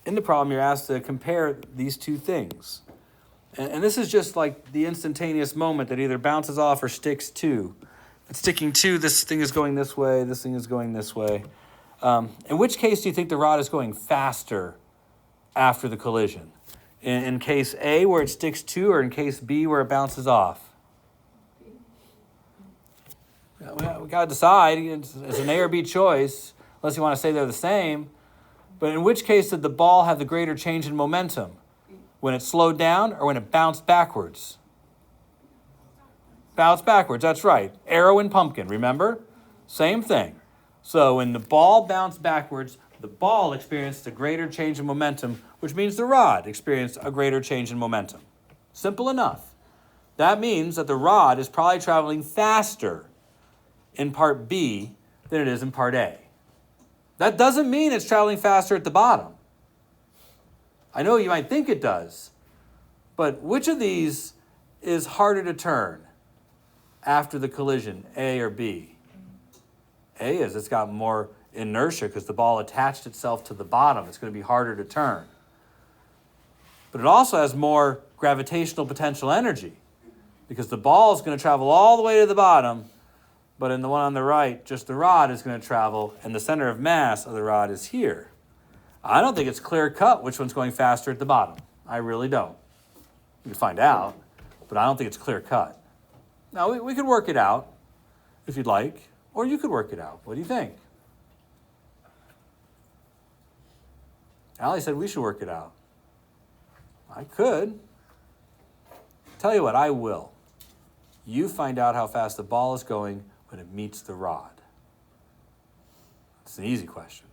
in the problem, you're asked to compare these two things. And this is just like the instantaneous moment that either bounces off or sticks to. It's sticking to, this thing is going this way, this thing is going this way. In which case do you think the rod is going faster after the collision? In case A, where it sticks to, or in case B, where it bounces off? We got to decide. It's an A or B choice, unless you want to say they're the same. But in which case did the ball have the greater change in momentum? When it slowed down or when it bounced backwards? Bounced backwards, that's right. Arrow and pumpkin, remember? Same thing. So when the ball bounced backwards, the ball experienced a greater change in momentum, which means the rod experienced a greater change in momentum. Simple enough. That means that the rod is probably traveling faster in part B than it is in part A. That doesn't mean it's traveling faster at the bottom. I know you might think it does, but which of these is harder to turn after the collision, A or B? A is, it's got more inertia because the ball attached itself to the bottom. It's going to be harder to turn. But it also has more gravitational potential energy because the ball is going to travel all the way to the bottom, but in the one on the right, just the rod is going to travel, and the center of mass of the rod is here. I don't think it's clear cut which one's going faster at the bottom. I really don't. You can find out, but I don't think it's clear cut. Now, we could work it out if you'd like, or you could work it out. What do you think? Allie said we should work it out. I could. Tell you what, I will. You find out how fast the ball is going when it meets the rod. It's an easy question.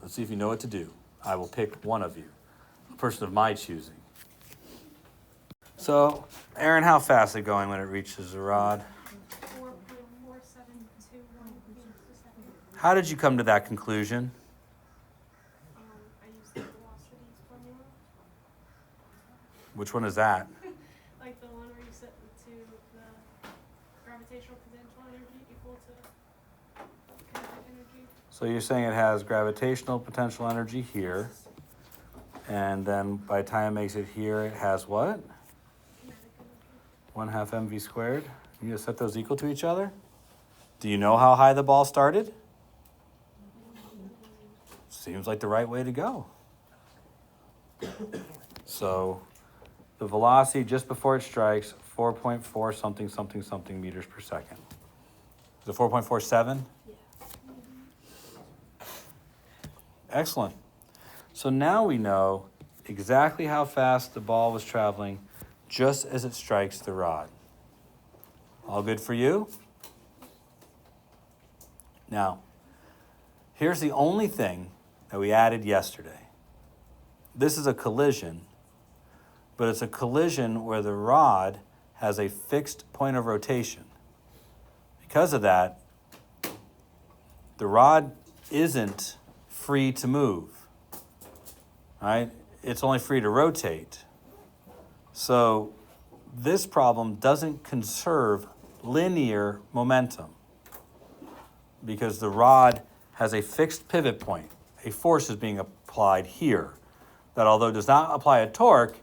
Let's see if you know what to do. I will pick one of you, a person of my choosing. So, Aaron, how fast is it going when it reaches the rod? 4.4721 meters per second. How did you come to that conclusion? I used the velocity formula. Which one is that? Like the one where you set to the gravitational potential energy equal to kinetic energy. So you're saying it has gravitational potential energy here, and then by the time it makes it here, it has what? Kinetic energy. 1/2 mv squared. You just set those equal to each other? Do you know how high the ball started? Seems like the right way to go. So the velocity just before it strikes, 4.4 something something something meters per second. Is it 4.47? Excellent. So now we know exactly how fast the ball was traveling just as it strikes the rod. All good for you? Now, here's the only thing that we added yesterday. This is a collision, but it's a collision where the rod has a fixed point of rotation. Because of that, the rod isn't free to move, right? It's only free to rotate. So this problem doesn't conserve linear momentum because the rod has a fixed pivot point. A force is being applied here that, although does not apply a torque,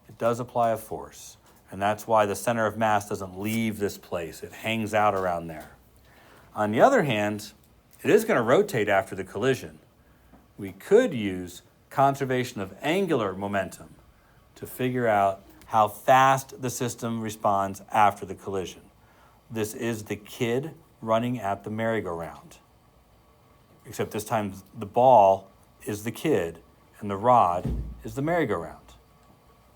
it does apply a force. And that's why the center of mass doesn't leave this place. It hangs out around there. On the other hand, it is going to rotate after the collision. We could use conservation of angular momentum to figure out how fast the system responds after the collision. This is the kid running at the merry-go-round. Except this time the ball is the kid and the rod is the merry-go-round.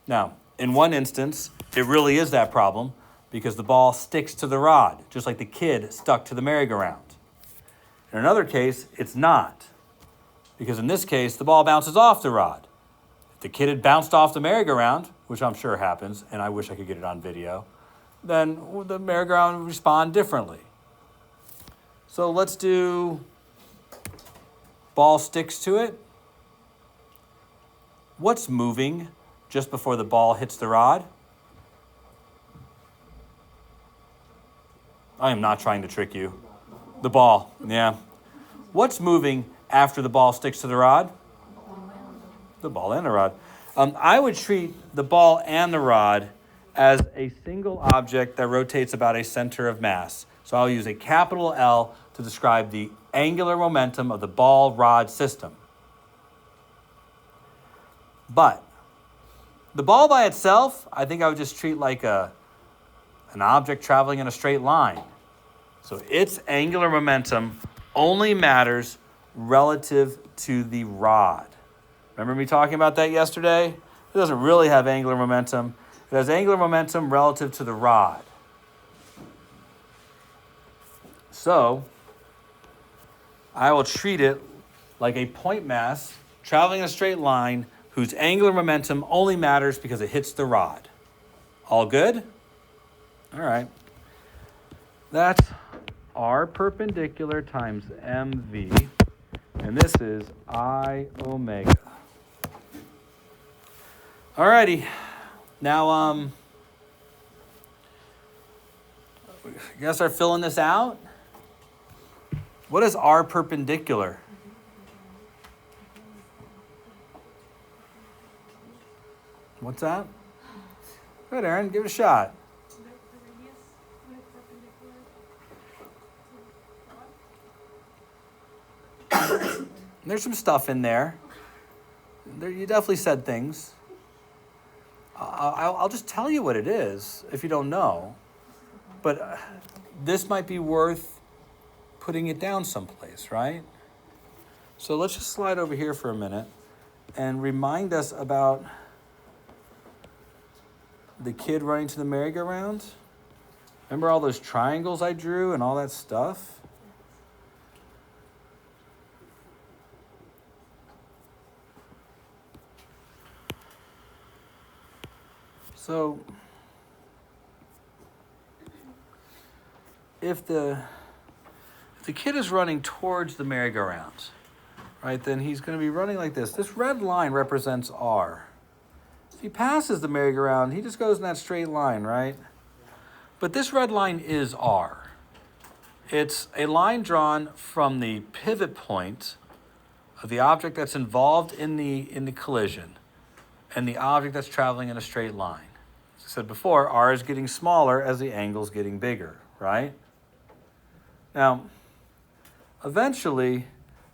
Now, in one instance, it really is that problem because the ball sticks to the rod, just like the kid stuck to the merry-go-round. In another case, it's not, because in this case, the ball bounces off the rod. If the kid had bounced off the merry-go-round, which I'm sure happens, and I wish I could get it on video, then the merry-go-round would respond differently. So let's do ball sticks to it. What's moving just before the ball hits the rod? I am not trying to trick you. The ball, yeah. What's moving after the ball sticks to the rod? The ball and the rod. I would treat the ball and the rod as a single object that rotates about a center of mass. So I'll use a capital L to describe the angular momentum of the ball-rod system. But the ball by itself, I think I would just treat like an object traveling in a straight line. So its angular momentum only matters relative to the rod. Remember me talking about that yesterday? It doesn't really have angular momentum. It has angular momentum relative to the rod. So I will treat it like a point mass traveling in a straight line whose angular momentum only matters because it hits the rod. All good? All right. That's R perpendicular times mv, and this is I omega. All righty. Now, you guys start filling this out. What is R perpendicular? What's that? Good, Aaron. Give it a shot. The radius when it's perpendicular. There's some stuff in there. You definitely said things. I'll just tell you what it is if you don't know. But this might be worth putting it down someplace, right? So let's just slide over here for a minute and remind us about the kid running to the merry-go-round. Remember all those triangles I drew and all that stuff? So if the kid is running towards the merry-go-round, right, then he's going to be running like this. This red line represents R. If he passes the merry-go-round, he just goes in that straight line, right? But this red line is R. It's a line drawn from the pivot point of the object that's involved in the collision and the object that's traveling in a straight line. As I said before, R is getting smaller as the angle's getting bigger, right? Now, eventually,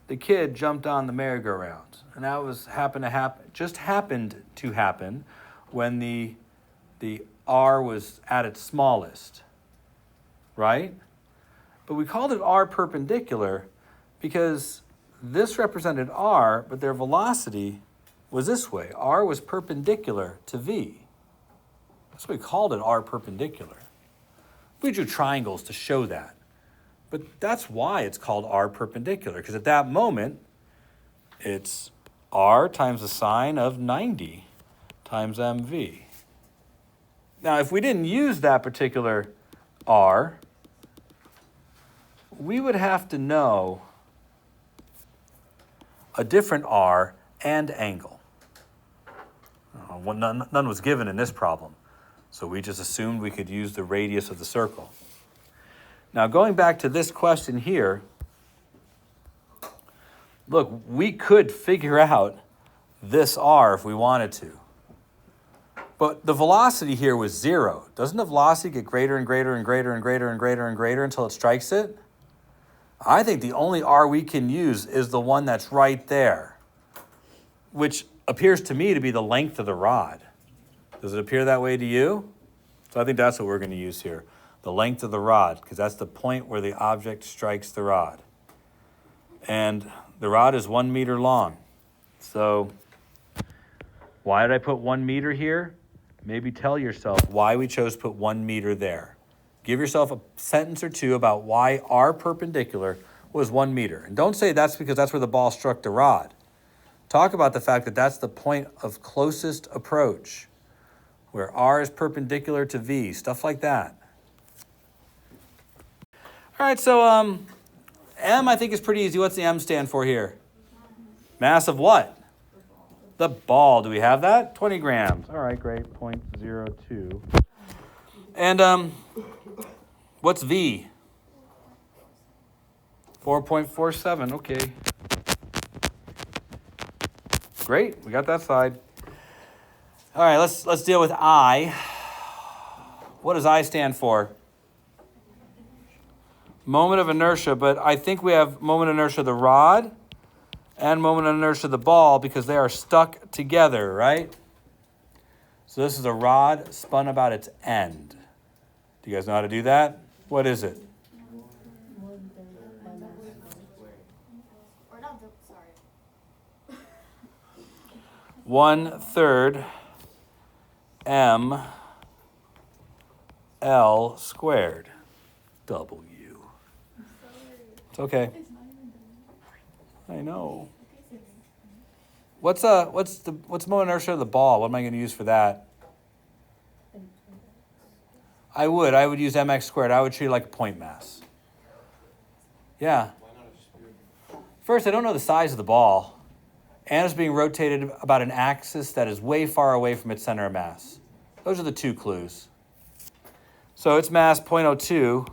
the kid jumped on the merry-go-round, and that just happened to happen when the R was at its smallest, right? But we called it R perpendicular because this represented R, but their velocity was this way. R was perpendicular to V. That's why we called it R perpendicular. We drew triangles to show that. But that's why it's called R perpendicular, because at that moment, it's R times the sine of 90 times mv. Now, if we didn't use that particular R, we would have to know a different R and angle. None was given in this problem, so we just assumed we could use the radius of the circle. Now, going back to this question here, look, we could figure out this R if we wanted to. But the velocity here was 0. Doesn't the velocity get greater and greater and greater and greater and greater and greater until it strikes it? I think the only R we can use is the one that's right there, which appears to me to be the length of the rod. Does it appear that way to you? So I think that's what we're going to use here. The length of the rod, because that's the point where the object strikes the rod. And the rod is 1 meter long. So why did I put 1 meter here? Maybe tell yourself why we chose to put 1 meter there. Give yourself a sentence or two about why R perpendicular was 1 meter. And don't say that's because that's where the ball struck the rod. Talk about the fact that that's the point of closest approach, where R is perpendicular to V, stuff like that. All right, so M I think is pretty easy. What's the M stand for here? Mass of what? The ball. Do we have that? 20 grams. All right, great. 0.02. And what's V? 4.47. Okay. Great, we got that side. All right, let's deal with I. What does I stand for? Moment of inertia, but I think we have moment of inertia of the rod and moment of inertia of the ball because they are stuck together, right? So this is a rod spun about its end. Do you guys know how to do that? What is it? Or not, sorry. 1/3 ml squared. W. It's okay. I know. What's moment inertia of the ball? What am I going to use for that? I would use mx squared. I would treat it like a point mass. Yeah. First, I don't know the size of the ball, and it's being rotated about an axis that is way far away from its center of mass. Those are the two clues. So its mass 0.02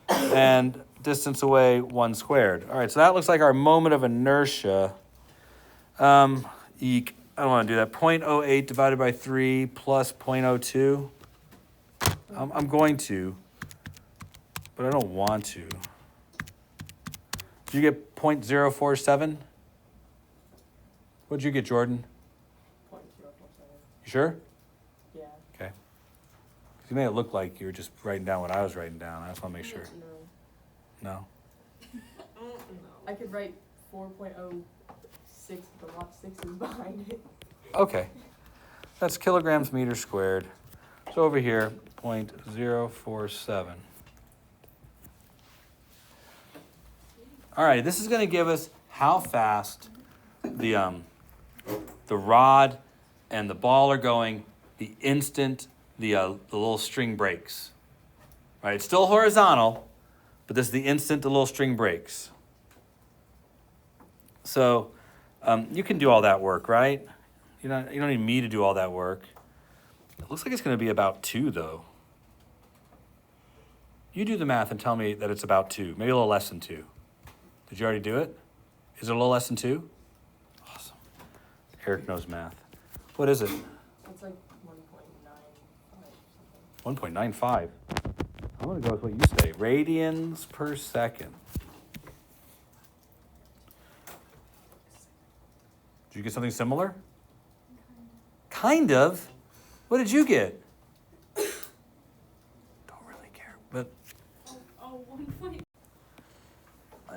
and distance away 1 squared. All right, so that looks like our moment of inertia. Eek. I don't want to do that. 0.08 divided by 3 plus 0.02. I'm going to, but I don't want to. Did you get 0.047? What did you get, Jordan? 0.047. You sure? Yeah. Okay. 'Cause you made it look like you were just writing down what I was writing down. I just want to make sure. No. No? I could write 4.06, but lot 6 is behind it. Okay. That's kilograms meters squared. So over here, 0.047. All right, this is going to give us how fast the rod and the ball are going the instant the little string breaks. All right, it's still horizontal, but this is the instant the little string breaks. So you can do all that work, right? You don't need me to do all that work. It looks like it's going to be about 2, though. You do the math and tell me that it's about 2, maybe a little less than 2. Did you already do it? Is it a little less than 2? Awesome. Eric knows math. What is it? It's like 1.95 something. 1.95. I'm going to go with what you say. Radians per second. Did you get something similar? Kind of. What did you get? Don't really care. But Oh, 1 point.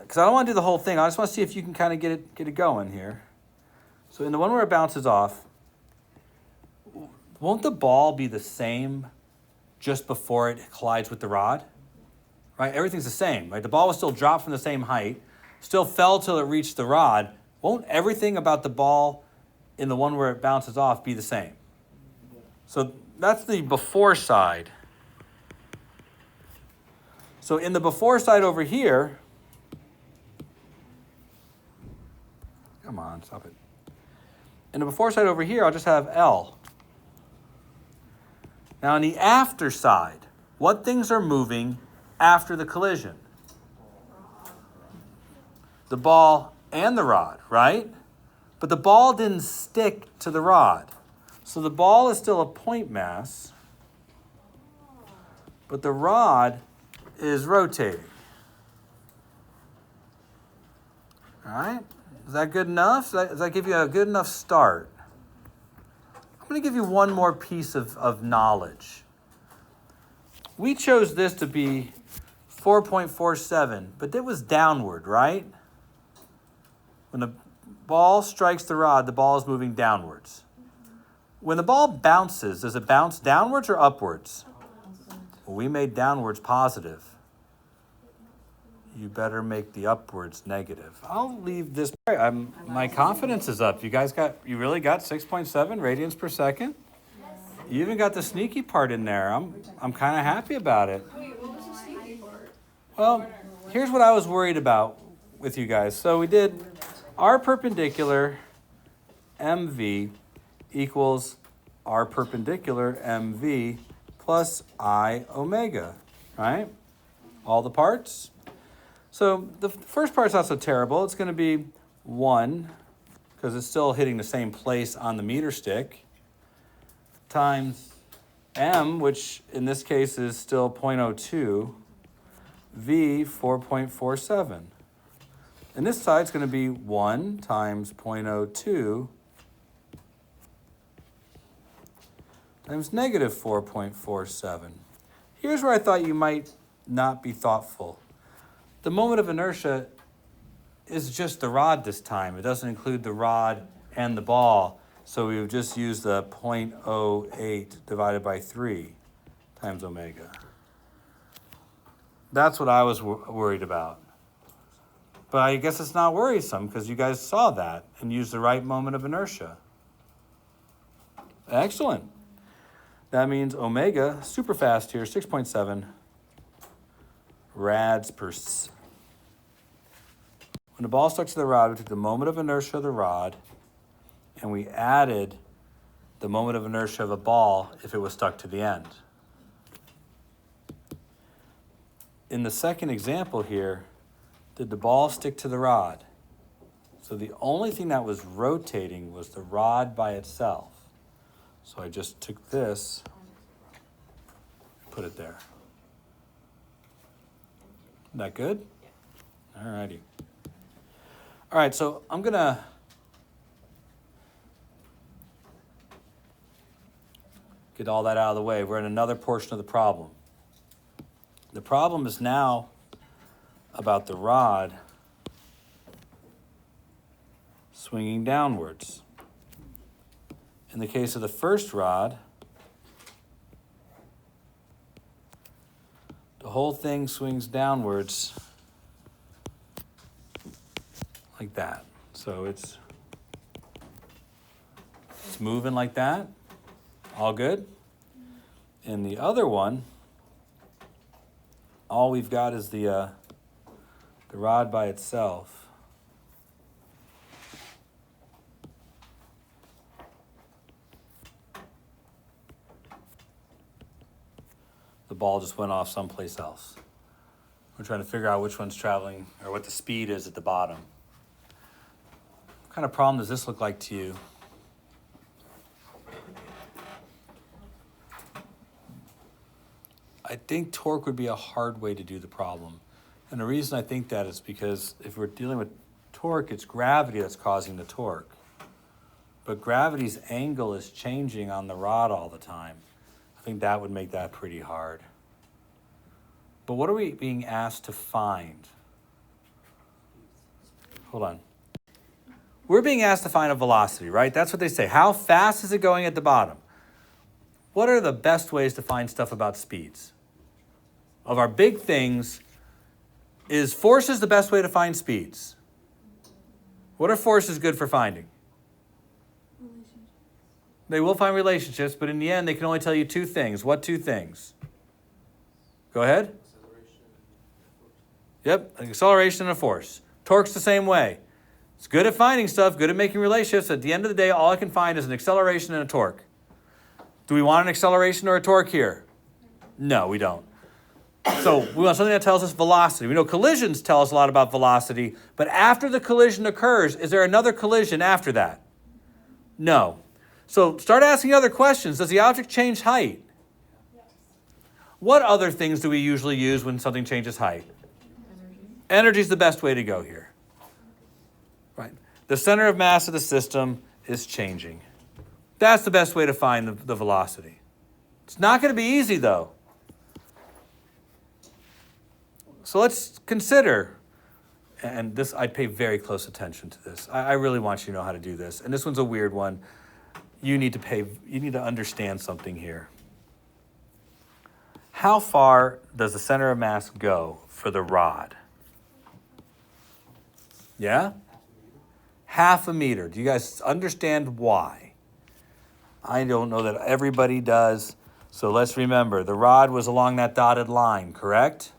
because I don't want to do the whole thing. I just want to see if you can kind of get it going here. So in the one where it bounces off, won't the ball be the same just before it collides with the rod? Right? Everything's the same, right? The ball was still dropped from the same height, still fell till it reached the rod. Won't everything about the ball in the one where it bounces off be the same? So that's the before side. So in the before side over here, come on, stop it. In the before side over here, I'll just have L. Now on the after side, what things are moving after the collision? The ball and the rod, right? But the ball didn't stick to the rod. So the ball is still a point mass, but the rod is rotating. All right? Is that good enough? Does that give you a good enough start? I'm going to give you one more piece of knowledge. We chose this to be 4.47, but it was downward, right? When the ball strikes the rod, the ball is moving downwards. When the ball bounces, does it bounce downwards or upwards? Well, we made downwards positive. You better make the upwards negative. I'll leave this. My confidence is up. You really got 6.7 radians per second? You even got the sneaky part in there. I'm kind of happy about it. Wait, what was the sneaky part? Well, here's what I was worried about with you guys. So we did R perpendicular MV equals R perpendicular MV plus I omega, right? All the parts. So the first part's not so terrible. It's going to be 1 because it's still hitting the same place on the meter stick, times m, which in this case is still 0.02, v 4.47. And this side's going to be 1 times 0.02 times negative 4.47. Here's where I thought you might not be thoughtful. The moment of inertia is just the rod this time. It doesn't include the rod and the ball. So we would just use the 0.08 divided by 3 times omega. That's what I was worried about. But I guess it's not worrisome because you guys saw that and used the right moment of inertia. Excellent. That means omega, super fast here, 6.7 rads per s. When the ball stuck to the rod, we took the moment of inertia of the rod and we added the moment of inertia of a ball if it was stuck to the end. In the second example here, did the ball stick to the rod? So the only thing that was rotating was the rod by itself. So I just took this, put it there. That good? All righty. All right, so I'm going to get all that out of the way. We're in another portion of the problem. The problem is now about the rod swinging downwards. In the case of the first rod, the whole thing swings downwards like that. So it's moving like that. All good? In the other one, all we've got is the rod by itself. The ball just went off someplace else. We're trying to figure out which one's traveling or what the speed is at the bottom. What kind of problem does this look like to you? I think torque would be a hard way to do the problem. And the reason I think that is because if we're dealing with torque, it's gravity that's causing the torque. But gravity's angle is changing on the rod all the time. I think that would make that pretty hard. But what are we being asked to find? Hold on. We're being asked to find a velocity, right? That's what they say. How fast is it going at the bottom? What are the best ways to find stuff about speeds? Of our big things, is forces the best way to find speeds? What are forces good for finding? They will find relationships, but in the end, they can only tell you two things. What two things? Go ahead. Yep, an acceleration and a force. Torque's the same way. It's good at finding stuff, good at making relationships. At the end of the day, all I can find is an acceleration and a torque. Do we want an acceleration or a torque here? No, we don't. So we want something that tells us velocity. We know collisions tell us a lot about velocity, but after the collision occurs, is there another collision after that? No. So start asking other questions. Does the object change height? Yes. What other things do we usually use when something changes height? Energy is the best way to go here. Right. The center of mass of the system is changing. That's the best way to find the velocity. It's not going to be easy, though. So let's consider, and this, I'd pay very close attention to this. I really want you to know how to do this. And this one's a weird one. You need to understand something here. How far does the center of mass go for the rod? Yeah? Half a meter. Do you guys understand why? I don't know that everybody does. So let's remember, the rod was along that dotted line, correct?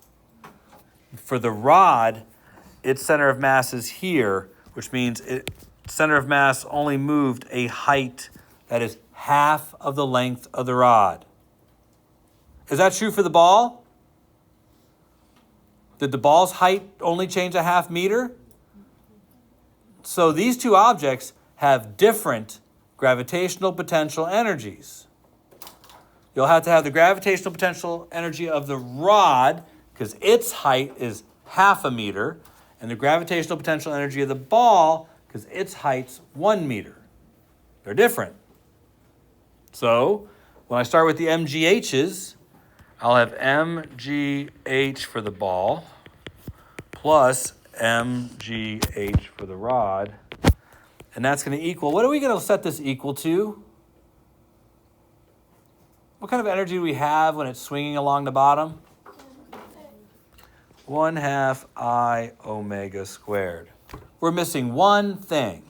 For the rod, its center of mass is here, which means its center of mass only moved a height that is half of the length of the rod. Is that true for the ball? Did the ball's height only change a half meter? So these two objects have different gravitational potential energies. You'll have to have the gravitational potential energy of the rod, because its height is 0.5 meter, and the gravitational potential energy of the ball, because its height's 1 meter. They're different. So, when I start with the MGHs, I'll have MGH for the ball plus MGH for the rod. And that's going to equal, what are we going to set this equal to? What kind of energy do we have when it's swinging along the bottom? 1/2 I omega squared. We're missing one thing.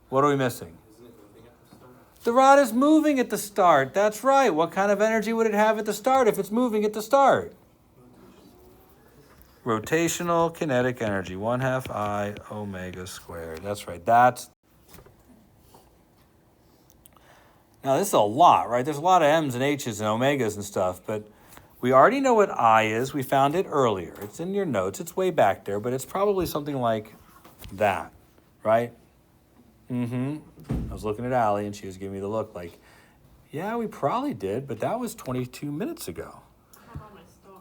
What are we missing? The rod is moving at the start. That's right. What kind of energy would it have at the start if it's moving at the start? Rotational kinetic energy. 1/2 I omega squared. That's right. Now this is a lot, right? There's a lot of M's and H's and omegas and stuff, but we already know what I is. We found it earlier. It's in your notes. It's way back there, but it's probably something like that, right? I was looking at Allie, and she was giving me the look like, yeah, we probably did, but that was 22 minutes ago. How about my star?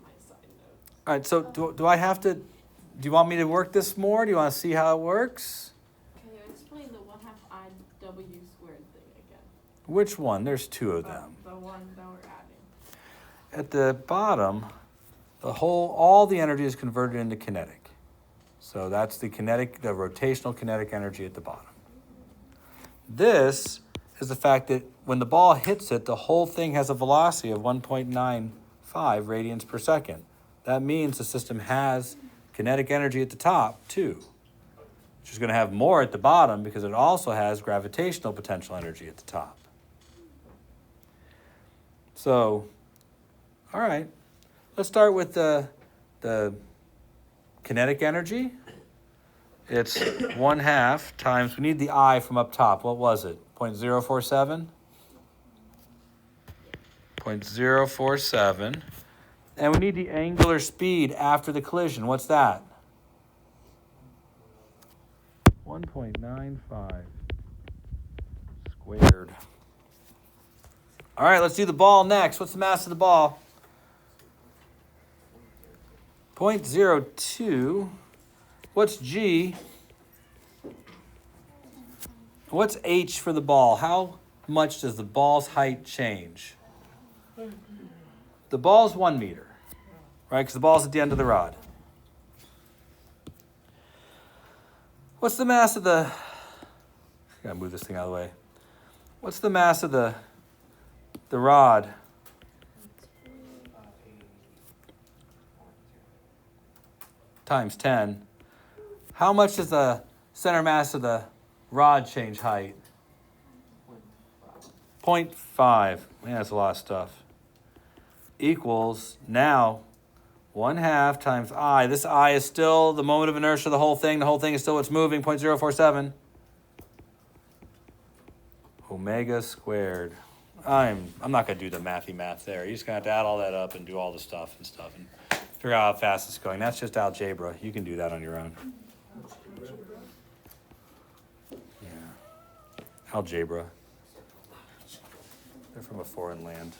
My side note. All right, so do I have to, do you want me to work this more? Do you want to see how it works? Can you explain the 1/2 IW squared thing again? Which one? There's two of them. The one that we're adding. At the bottom, all the energy is converted into kinetic. So that's the rotational kinetic energy at the bottom. This is the fact that when the ball hits it, the whole thing has a velocity of 1.95 radians per second. That means the system has kinetic energy at the top too, which is going to have more at the bottom because it also has gravitational potential energy at the top. So, all right, let's start with the kinetic energy. It's 1/2 times, we need the I from up top. What was it? 0.047? 0.047. And we need the angular speed after the collision. What's that? 1.95 squared. All right, let's do the ball next. What's the mass of the ball? 0.02. What's G? What's H for the ball? How much does the ball's height change? The ball's 1 meter, right? Because the ball's at the end of the rod. What's the mass of the... I gotta move this thing out of the way. What's the mass of the rod? Times 10. How much does the center mass of the rod change height? 0.5. Man, that's a lot of stuff. Equals now 1/2 times I. This I is still the moment of inertia of the whole thing. The whole thing is still what's moving, 0.047. Omega squared. I'm not going to do the mathy math there. You're just going to have to add all that up and do all the stuff and figure out how fast it's going. That's just algebra. You can do that on your own. Yeah. Algebra. They're from a foreign land.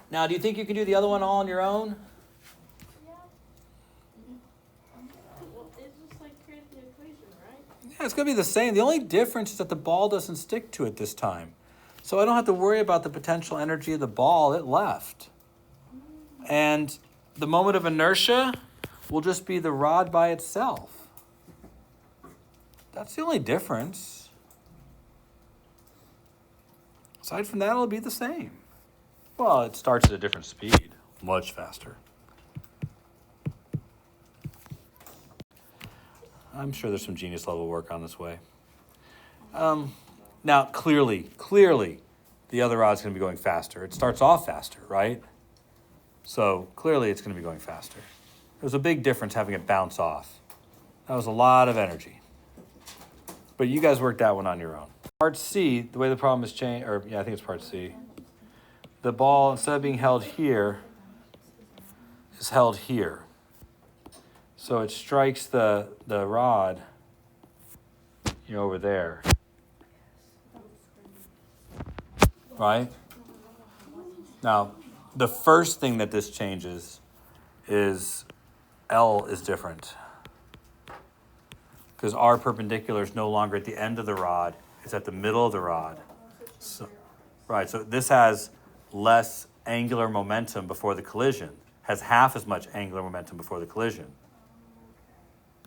Now, do you think you can do the other one all on your own? Well, it's just like creating the equation, right? Yeah, it's going to be the same. The only difference is that the ball doesn't stick to it this time. So I don't have to worry about the potential energy of the ball. It left. And the moment of inertia will just be the rod by itself. That's the only difference. Aside from that, it'll be the same. Well, it starts at a different speed, much faster. I'm sure there's some genius level work on this way. Now, clearly, the other rod's going to be going faster. It starts off faster, right? So clearly it's going to be going faster. There's a big difference having it bounce off. That was a lot of energy. But you guys worked that one on your own. Part C, the way the problem is changed, I think it's part C. The ball, instead of being held here, is held here. So it strikes the rod, over there. Right? Now, the first thing that this changes is L is different. Because our perpendicular is no longer at the end of the rod, it's at the middle of the rod. So, right, so this has less angular momentum before the collision, has half as much angular momentum before the collision.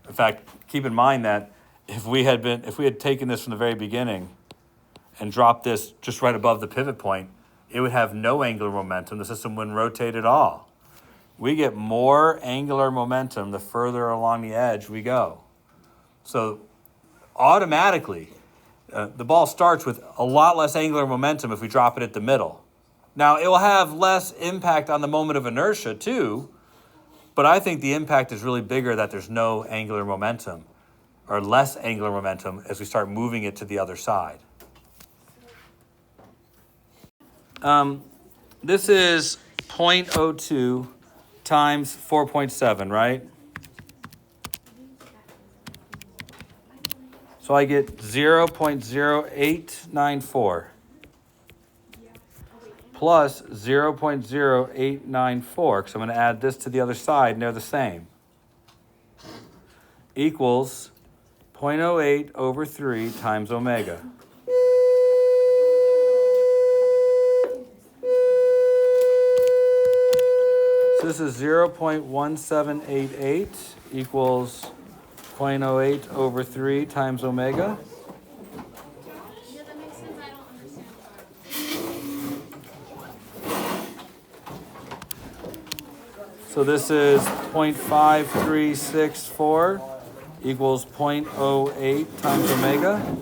In fact, keep in mind that if we had taken this from the very beginning and dropped this just right above the pivot point, it would have no angular momentum. The system wouldn't rotate at all. We get more angular momentum the further along the edge we go. So automatically, the ball starts with a lot less angular momentum if we drop it at the middle. Now, it will have less impact on the moment of inertia too, but I think the impact is really bigger that there's no angular momentum or less angular momentum as we start moving it to the other side. This is 0.02 times 4.7, right? So I get 0.0894 plus 0.0894, because I'm going to add this to the other side, and they're the same, equals 0.08 over 3 times omega. So this is 0.1788 equals 0.08 over 3 times omega. Yeah, that makes sense. I don't understand why. So this is 0.5364 equals 0.08 times omega.